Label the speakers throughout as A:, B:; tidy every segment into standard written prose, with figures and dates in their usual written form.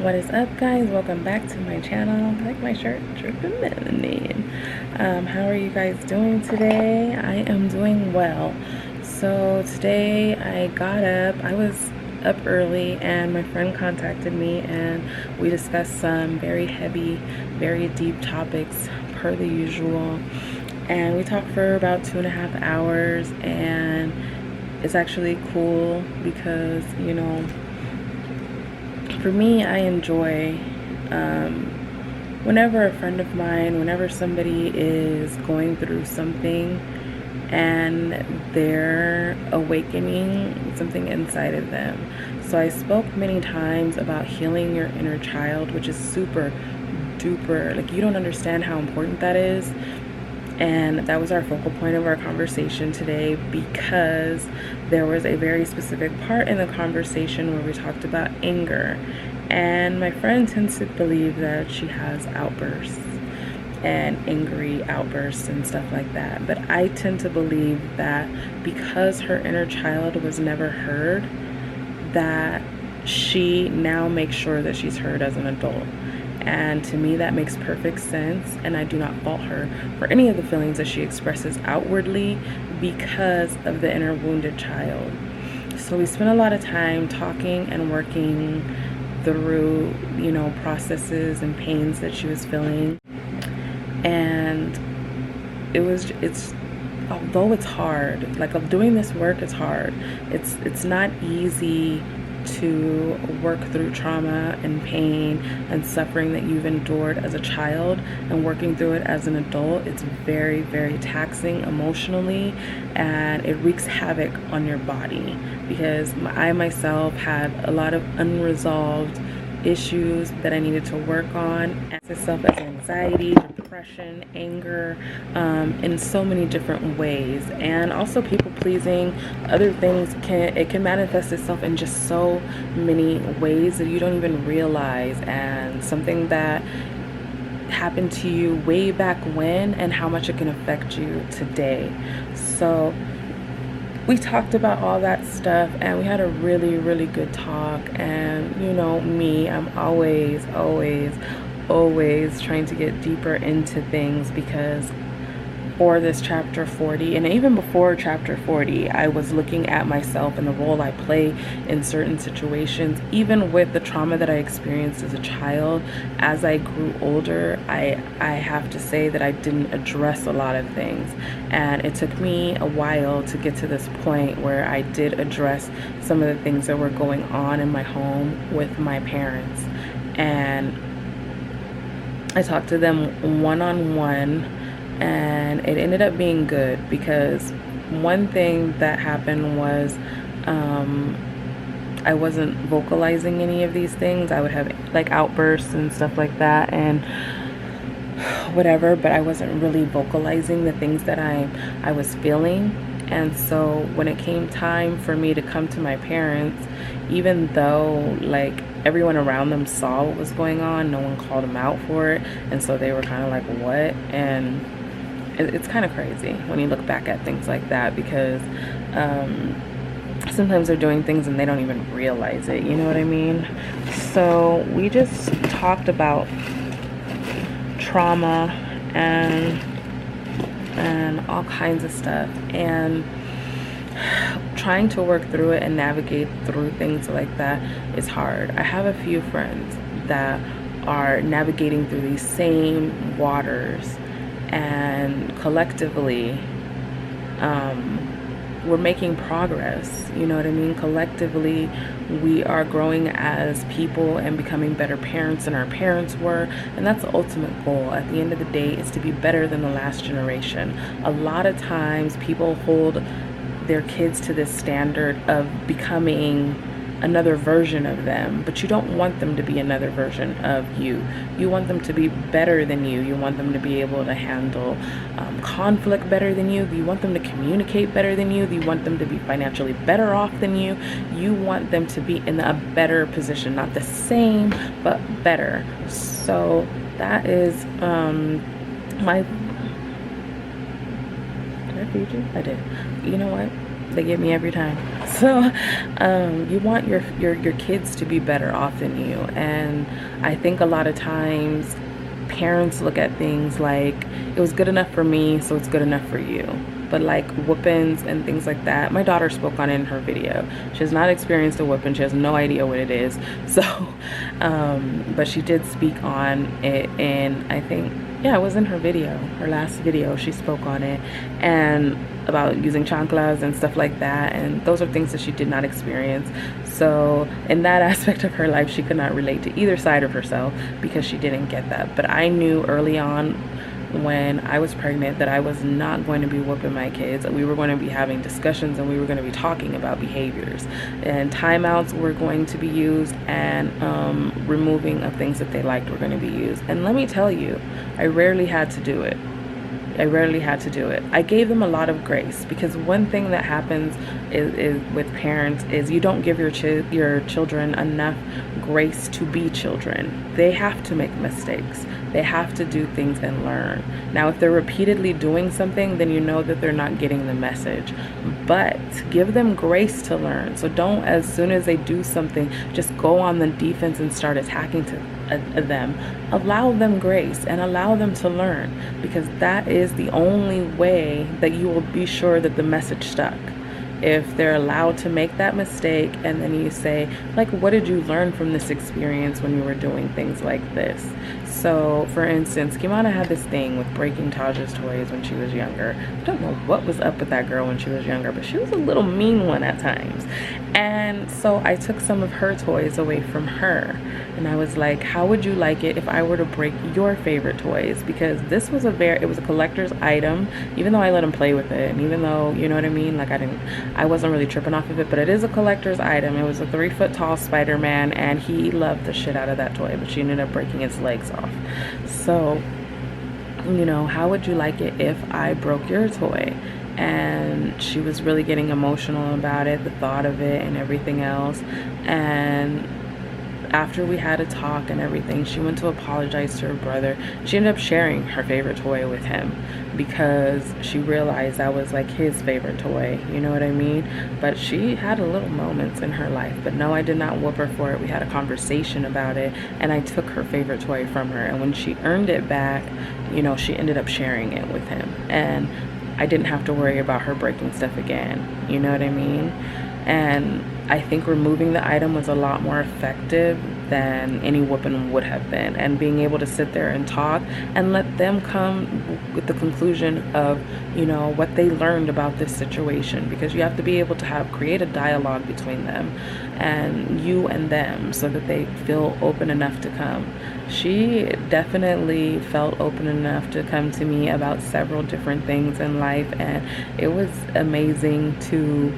A: What is up, guys? Welcome back to my channel. I like my shirt, Drippin' Melanin. How are you guys doing today? I am doing well. So today I got up. I was up early and my friend contacted me and we discussed some very heavy, very deep topics per the usual. And we talked for about 2.5 hours, and it's actually cool because, for me, I enjoy whenever a friend of mine, whenever somebody is going through something and they're awakening something inside of them. So I spoke many times about healing your inner child, which is super duper, like, you don't understand how important that is. And that was our focal point of our conversation today, because there was a very specific part in the conversation where we talked about anger. And my friend tends to believe that she has outbursts and angry outbursts and stuff like that. But I tend to believe that because her inner child was never heard, that she now makes sure that she's heard as an adult. And to me, that makes perfect sense, and I do not fault her for any of the feelings that she expresses outwardly because of the inner wounded child. So we spent a lot of time talking and working through, processes and pains that she was feeling. And it's although it's hard, like, of doing this work, it's hard. It's not easy to work through trauma and pain and suffering that you've endured as a child and working through it as an adult. It's very, very taxing emotionally, and it wreaks havoc on your body, because I myself had a lot of unresolved issues that I needed to work on, as itself as anxiety, depression, anger, in so many different ways. And also people pleasing, other things can manifest itself in just so many ways that you don't even realize, and something that happened to you way back when and how much it can affect you today. So we talked about all that stuff, and we had a really, really good talk. And me, I'm always trying to get deeper into things, because for this chapter 40, and even before chapter 40, I was looking at myself and the role I play in certain situations, even with the trauma that I experienced as a child. As I grew older, I have to say that I didn't address a lot of things, and it took me a while to get to this point where I did address some of the things that were going on in my home with my parents. And I talked to them one-on-one, and it ended up being good, because one thing that happened was I wasn't vocalizing any of these things. I would have like outbursts and stuff like that and whatever, but I wasn't really vocalizing the things that I was feeling. And so when it came time for me to come to my parents, even though like everyone around them saw what was going on, no one called them out for it, and so they were kind of like, what? And it's kind of crazy when you look back at things like that, because sometimes they're doing things and they don't even realize it, you know what I mean? So we just talked about trauma and all kinds of stuff, and trying to work through it and navigate through things like that is hard. I have a few friends that are navigating through these same waters, and collectively we're making progress, you know what I mean? Collectively we are growing as people and becoming better parents than our parents were, and that's the ultimate goal at the end of the day, is to be better than the last generation. A lot of times people hold their kids to this standard of becoming another version of them, but you don't want them to be another version of you. You want them to be better than you. You want them to be able to handle conflict better than you. You want them to communicate better than you. You want them to be financially better off than you. You want them to be in a better position, not the same, but better. So that is my... Did I feed you? I did. You know what? They get me every time. So you want your kids to be better off than you. And I think a lot of times parents look at things like, it was good enough for me, so it's good enough for you. But like whoopings and things like that, my daughter spoke on it in her video. She has not experienced a whooping. She has no idea what it is. So, but she did speak on it, and I think, yeah, it was in her video, her last video, she spoke on it, and about using chanclas and stuff like that, and those are things that she did not experience. So in that aspect of her life, she could not relate to either side of herself because she didn't get that. But I knew early on when I was pregnant that I was not going to be whooping my kids. We were going to be having discussions, and we were going to be talking about behaviors, and timeouts were going to be used, and removing of things that they liked were going to be used. And let me tell you, I rarely had to do it. I rarely had to do it. I gave them a lot of grace, because one thing that happens is with parents is you don't give your children enough grace to be children. They have to make mistakes. They have to do things and learn. Now, if they're repeatedly doing something, then you know that they're not getting the message. But give them grace to learn. So don't, as soon as they do something, just go on the defense and start attacking them. Allow them grace and allow them to learn, because that is the only way that you will be sure that the message stuck. If they're allowed to make that mistake, and then you say, like, what did you learn from this experience when you were doing things like this? So, for instance, Kimana had this thing with breaking Taja's toys when she was younger. I don't know what was up with that girl when she was younger, but she was a little mean one at times. And so I took some of her toys away from her, and I was like, how would you like it if I were to break your favorite toys? Because this was it was a collector's item, even though I let him play with it, and even though, you know what I mean, like I wasn't really tripping off of it, but it is a collector's item. It was a 3-foot tall Spider-Man, and he loved the shit out of that toy, but she ended up breaking its legs off. So, you know, how would you like it if I broke your toy? And she was really getting emotional about it, the thought of it and everything else. And after we had a talk and everything, she went to apologize to her brother. She ended up sharing her favorite toy with him because she realized that was like his favorite toy, you know what I mean? But she had a little moments in her life. But no, I did not whoop her for it. We had a conversation about it, and I took her favorite toy from her. And when she earned it back, you know, she ended up sharing it with him. And I didn't have to worry about her breaking stuff again, you know what I mean? And I think removing the item was a lot more effective than any whooping would have been. And being able to sit there and talk and let them come with the conclusion of, you know, what they learned about this situation. Because you have to be able to create a dialogue between them and you and them so that they feel open enough to come. She definitely felt open enough to come to me about several different things in life, and it was amazing to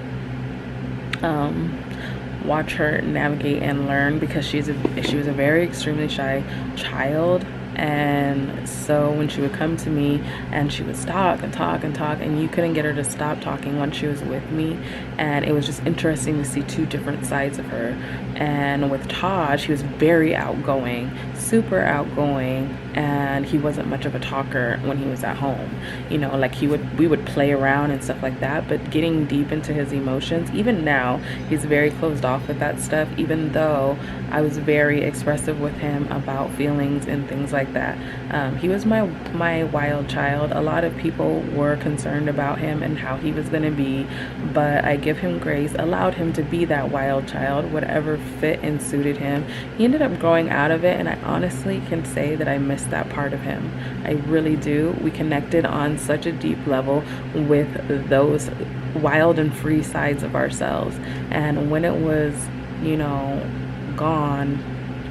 A: watch her navigate and learn, because she was a very extremely shy child. And so when she would come to me and she would talk and talk and talk, and you couldn't get her to stop talking once she was with me. And it was just interesting to see two different sides of her. And with Taj, he was very outgoing, super outgoing, and he wasn't much of a talker when he was at home. You know, like we would play around and stuff like that, but getting deep into his emotions, even now, he's very closed off with that stuff, even though I was very expressive with him about feelings and things like that. He was my wild child. A lot of people were concerned about him and how he was going to be, but I give him grace, allowed him to be that wild child, whatever fit and suited him. He ended up growing out of it, and I honestly can say that I miss that part of him. I really do. We connected on such a deep level with those wild and free sides of ourselves, and when it was, you know, gone,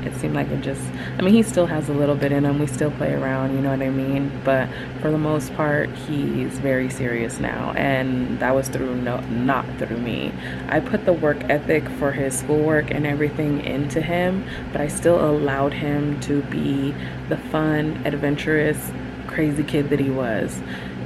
A: it seemed like it just, I mean, he still has a little bit in him. We still play around, you know what I mean? But for the most part, he's very serious now, and that was not through me. I put the work ethic for his schoolwork and everything into him, but I still allowed him to be the fun, adventurous, crazy kid that he was.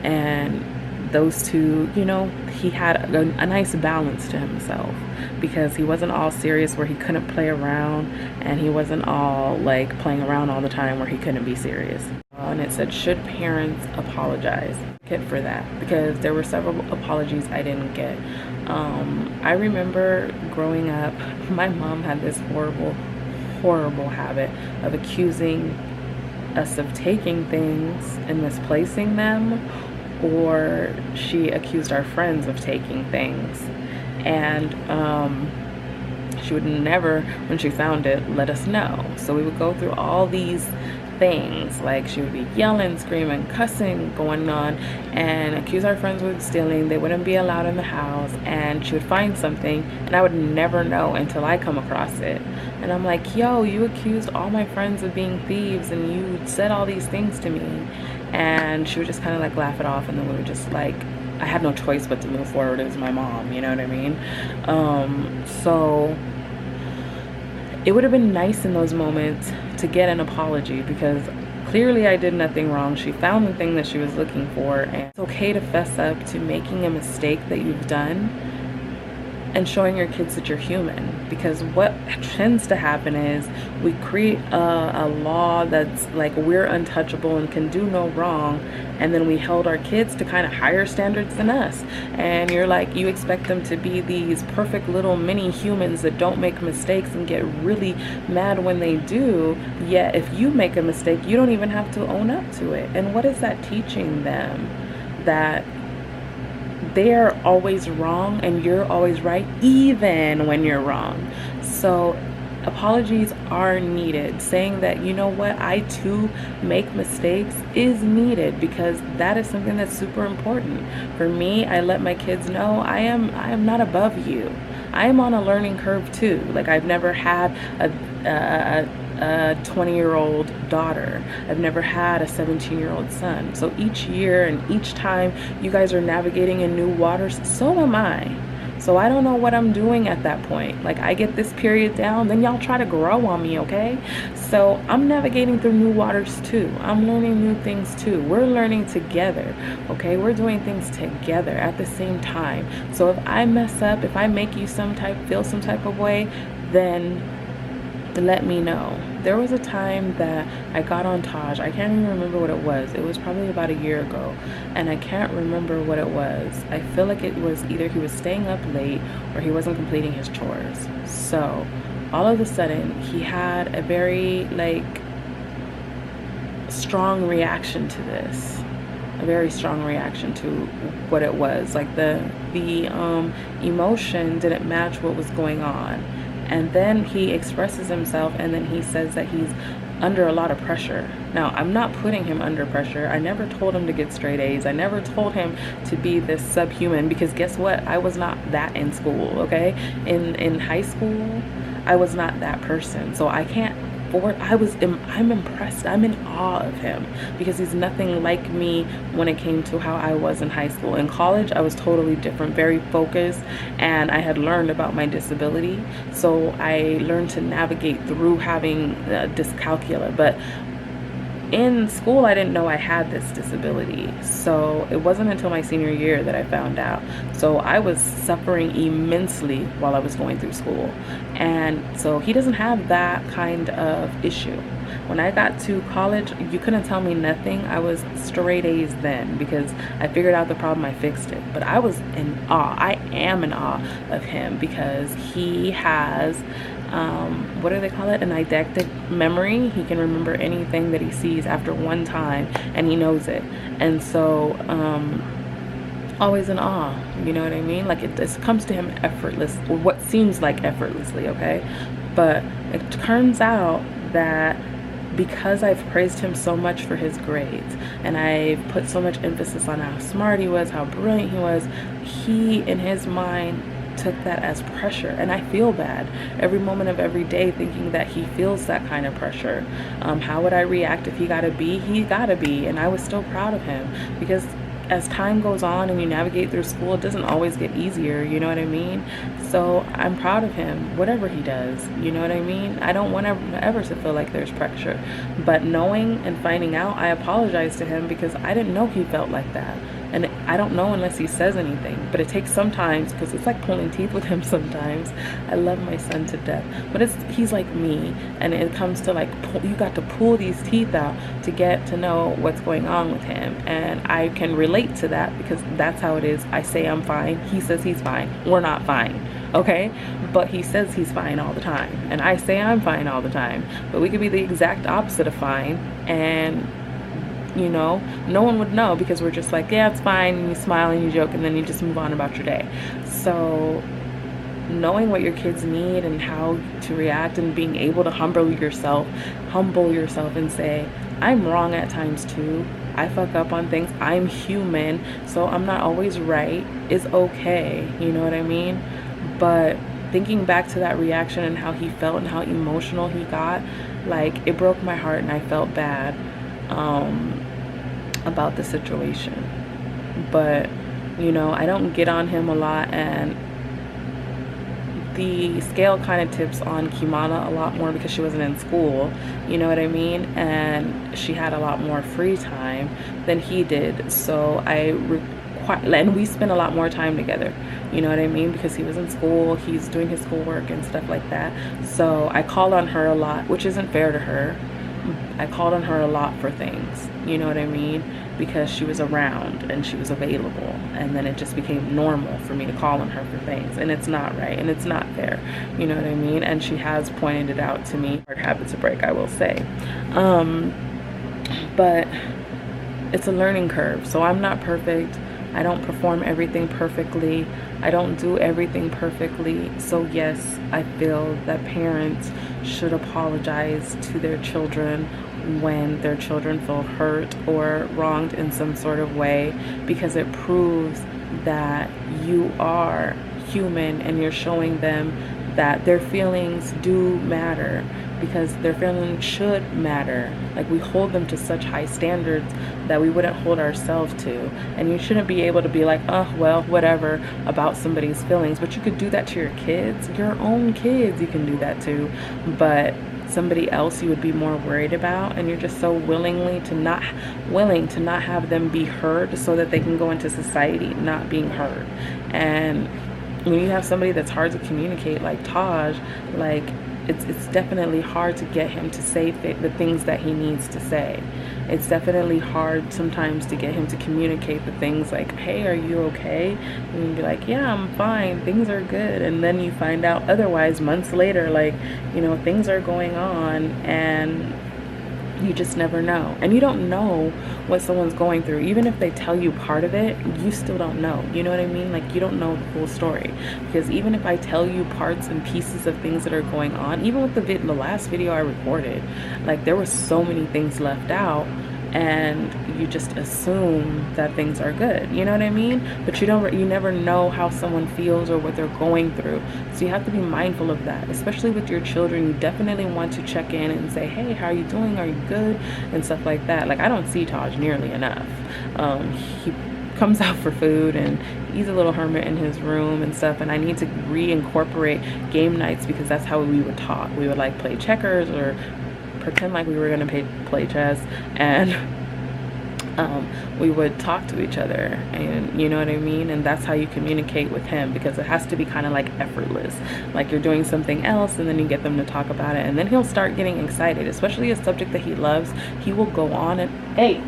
A: And those two, you know, he had a nice balance to himself, because he wasn't all serious where he couldn't play around, and he wasn't all like playing around all the time where he couldn't be serious. and it said, should parents apologize? Kid for that, because there were several apologies I didn't get. I remember growing up, my mom had this horrible habit of accusing us of taking things and misplacing them, or she accused our friends of taking things. And she would never, when she found it, let us know. So we would go through all these things, like she would be yelling, screaming, cussing going on, and accuse our friends of stealing. They wouldn't be allowed in the house, and she would find something, and I would never know until I come across it. And I'm like, yo, you accused all my friends of being thieves, and you said all these things to me. And she would just kind of like laugh it off, and then we would just like, I had no choice but to move forward. It was my mom, you know what I mean? So it would have been nice in those moments to get an apology, because clearly I did nothing wrong. She found the thing that she was looking for, and it's okay to fess up to making a mistake that you've done and showing your kids that you're human. Because what tends to happen is we create a law that's like we're untouchable and can do no wrong, and then we held our kids to kind of higher standards than us, and you're like, you expect them to be these perfect little mini humans that don't make mistakes and get really mad when they do. Yet if you make a mistake, you don't even have to own up to it. And what is that teaching them? That they're always wrong and you're always right, even when you're wrong. So apologies are needed. Saying that, you know what, I too make mistakes is needed, because that is something that's super important. For me, I let my kids know I am not above you. I am on a learning curve too. Like, I've never had a 20-year-old daughter. I've never had a 17-year-old son. So each year and each time you guys are navigating in new waters, so am I. So I don't know what I'm doing at that point. Like, I get this period down, then y'all try to grow on me, okay? So I'm navigating through new waters too. I'm learning new things too. We're learning together, okay? We're doing things together at the same time. So if I mess up, if I make you feel some type of way, then let me know. There was a time that I got on Taj. I can't even remember what it was. It was probably about a year ago, and I can't remember what it was. I feel like it was either he was staying up late or he wasn't completing his chores. So all of a sudden he had a very like strong reaction to this. A very strong reaction to what it was. Like the emotion didn't match what was going on. And then he expresses himself, and then he says that he's under a lot of pressure. Now, I'm not putting him under pressure. I never told him to get straight A's. I never told him to be this subhuman, because guess what? I was not that in school, okay? In high school, I was not that person. So I can't I'm impressed. I'm in awe of him, because he's nothing like me when it came to how I was in high school. In college, I was totally different, very focused, and I had learned about my disability. So I learned to navigate through having dyscalculia. But in school, I didn't know I had this disability. So it wasn't until my senior year that I found out. So I was suffering immensely while I was going through school. And so he doesn't have that kind of issue. When I got to college, you couldn't tell me nothing. I was straight A's then, because I figured out the problem, I fixed it. But I was in awe. I am in awe of him, because he has what do they call it? An eidetic memory. He can remember anything that he sees after one time, and he knows it. And so always in awe, you know what I mean? Like, it comes to him effortless, or what seems like effortlessly, okay? But it turns out that because I've praised him so much for his grades, and I've put so much emphasis on how smart he was, how brilliant he was, he, in his mind, took that as pressure. And I feel bad every moment of every day, thinking that he feels that kind of pressure. How would I react if he got a B? He got a B, and I was still proud of him, because as time goes on and you navigate through school, it doesn't always get easier, you know what I mean? So I'm proud of him, whatever he does, you know what I mean? I don't want ever to feel like there's pressure. But knowing and finding out, I apologize to him, because I didn't know he felt like that. And I don't know unless he says anything, but it takes sometimes, because it's like pulling teeth with him sometimes. I love my son to death, but he's like me, and it comes to like, you got to pull these teeth out to get to know what's going on with him. And I can relate to that because that's how it is. I say I'm fine, he says he's fine, we're not fine, okay? But he says he's fine all the time, and I say I'm fine all the time, but we could be the exact opposite of fine, and you know, no one would know, because we're just like, yeah, it's fine, and you smile and you joke, and then you just move on about your day. So knowing what your kids need and how to react, and being able to humble yourself and say, I'm wrong at times too, I fuck up on things, I'm human, so I'm not always right, is okay, you know what I mean? But thinking back to that reaction and how he felt and how emotional he got, like, it broke my heart, and I felt bad about the situation. But you know, I don't get on him a lot, and the scale kind of tips on Kimana a lot more because she wasn't in school, you know what I mean? And she had a lot more free time than he did. So and we spent a lot more time together, you know what I mean? Because he was in school, he's doing his schoolwork and stuff like that. So I called on her a lot, which isn't fair to her. I called on her a lot for things, you know what I mean? Because she was around and she was available, and then it just became normal for me to call on her for things, and it's not right and it's not fair, you know what I mean? And she has pointed it out to me. Hard habit to break, I will say. But it's a learning curve, so I'm not perfect. I don't perform everything perfectly. I don't do everything perfectly. So yes, I feel that parents should apologize to their children when their children feel hurt or wronged in some sort of way, because it proves that you are human and you're showing them that their feelings do matter, because their feelings should matter. Like, we hold them to such high standards that we wouldn't hold ourselves to. And you shouldn't be able to be like, oh, well, whatever about somebody's feelings. But you could do that to your kids, your own kids, you can do that to. But somebody else you would be more worried about, and you're just so willing to not have them be heard so that they can go into society not being heard. And when you have somebody that's hard to communicate like Taj, like, it's definitely hard to get him to say the things that he needs to say. It's definitely hard sometimes to get him to communicate the things like, hey, are you okay? And you'd be like, yeah, I'm fine, things are good. And then you find out otherwise months later, like, you know, things are going on, and you just never know. And you don't know what someone's going through. Even if they tell you part of it, you still don't know. You know what I mean? Like, you don't know the full story. Because even if I tell you parts and pieces of things that are going on, even with the last video I recorded, like, there were so many things left out, and you just assume that things are good, you know what I mean? But you never know how someone feels or what they're going through. So you have to be mindful of that, especially with your children. You definitely want to check in and say, hey, how are you doing? Are you good? And stuff like that. Like, I don't see Taj nearly enough. He comes out for food, and he's a little hermit in his room and stuff, and I need to reincorporate game nights, because that's how we would talk. We would like play checkers or pretend like we were going to play chess, and we would talk to each other, and you know what I mean? And that's how you communicate with him, because it has to be kind of like effortless, like you're doing something else and then you get them to talk about it, and then he'll start getting excited, especially a subject that he loves. He will go on and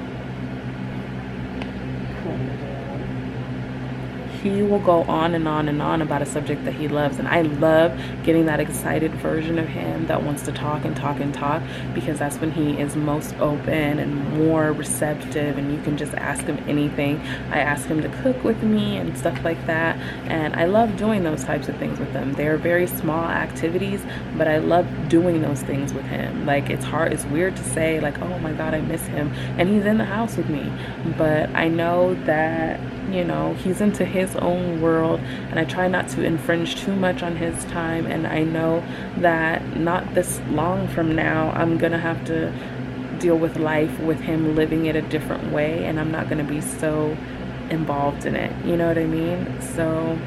A: he will go on and on and on about a subject that he loves. And I love getting that excited version of him that wants to talk and talk and talk, because that's when he is most open and more receptive, and you can just ask him anything. I ask him to cook with me and stuff like that, and I love doing those types of things with him. They're very small activities, but I love doing those things with him. Like, it's weird to say, like, oh my god, I miss him, and he's in the house with me, but I know that, you know, he's into his own world, and I try not to infringe too much on his time. And I know that not this long from now, I'm gonna have to deal with life with him living it a different way, and I'm not gonna be so involved in it, you know what I mean? So,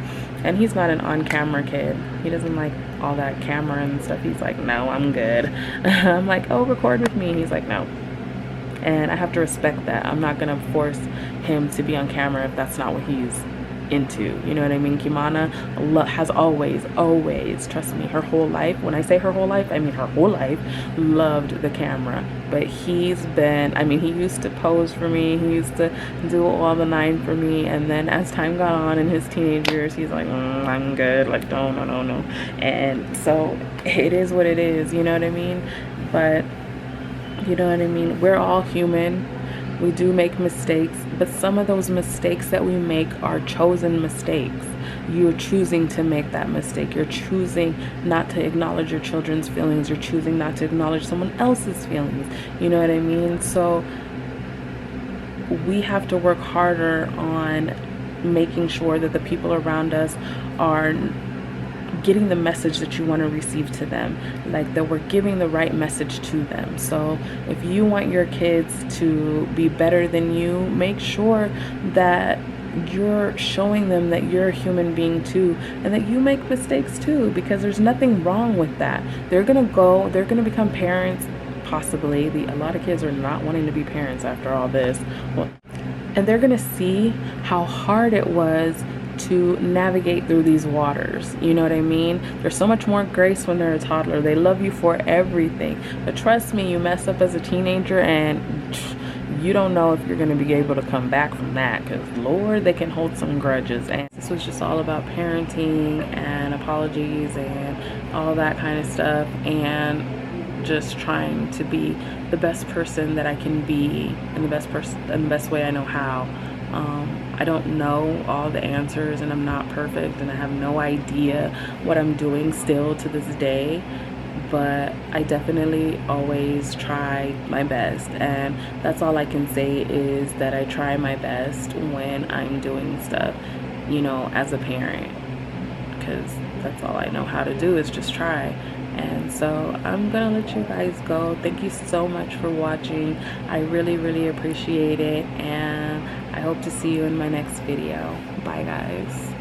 A: and he's not an on-camera kid. He doesn't like all that camera and stuff. He's like, no, I'm good. I'm like, oh, record with me. He's like, no, and I have to respect that. I'm not gonna force him to be on camera if that's not what he's into. You know what I mean? Kimana has always, trust me, her whole life, when I say her whole life, I mean her whole life, loved the camera. But he's been, I mean, he used to pose for me, he used to do all the nine for me, and then as time got on in his teenage years, he's like, I'm good, like, no. And so it is what it is, you know what I mean? But, you know what I mean? We're all human. We do make mistakes, but some of those mistakes that we make are chosen mistakes. You're choosing to make that mistake. You're choosing not to acknowledge your children's feelings. You're choosing not to acknowledge someone else's feelings. You know what I mean? So we have to work harder on making sure that the people around us are getting the message that you want to receive to them, like that we're giving the right message to them. So if you want your kids to be better than you, make sure that you're showing them that you're a human being too, and that you make mistakes too, because there's nothing wrong with that. They're gonna become parents, possibly. A lot of kids are not wanting to be parents after all this. Well, and they're gonna see how hard it was to navigate through these waters. You know what I mean? There's so much more grace when they're a toddler. They love you for everything. But trust me, you mess up as a teenager and you don't know if you're going to be able to come back from that, because Lord, they can hold some grudges. And this was just all about parenting and apologies and all that kind of stuff, and just trying to be the best person that I can be, and the best way I know how. I don't know all the answers, and I'm not perfect, and I have no idea what I'm doing still to this day, but I definitely always try my best, and that's all I can say, is that I try my best when I'm doing stuff, you know, as a parent, because that's all I know how to do, is just try. And so I'm gonna let you guys go. Thank you so much for watching. I really appreciate it, and I hope to see you in my next video. Bye guys.